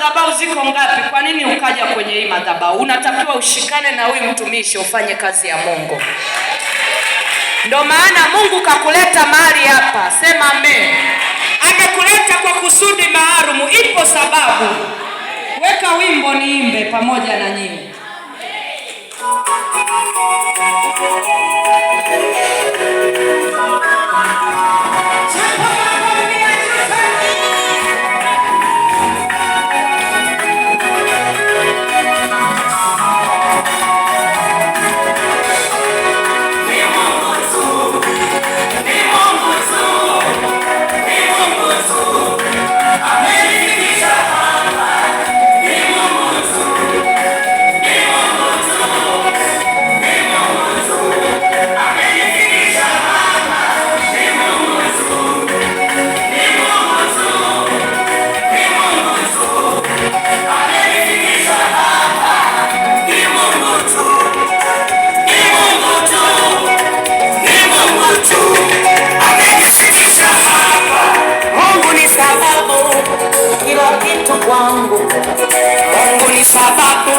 madhabahu ziko ngapi? Kwa nini ukaja kwenye hii madhabahu? Unatakiwa ushikane na huyu mtumishi ufanye kazi ya Mungu. Ndio maana Mungu kakuleta mahali hapa. Sema amen. Amekuleta kwa kusudi maalum. Ipo sababu. Weka wimbo niimbe pamoja na nyinyi. Mungu ni sababu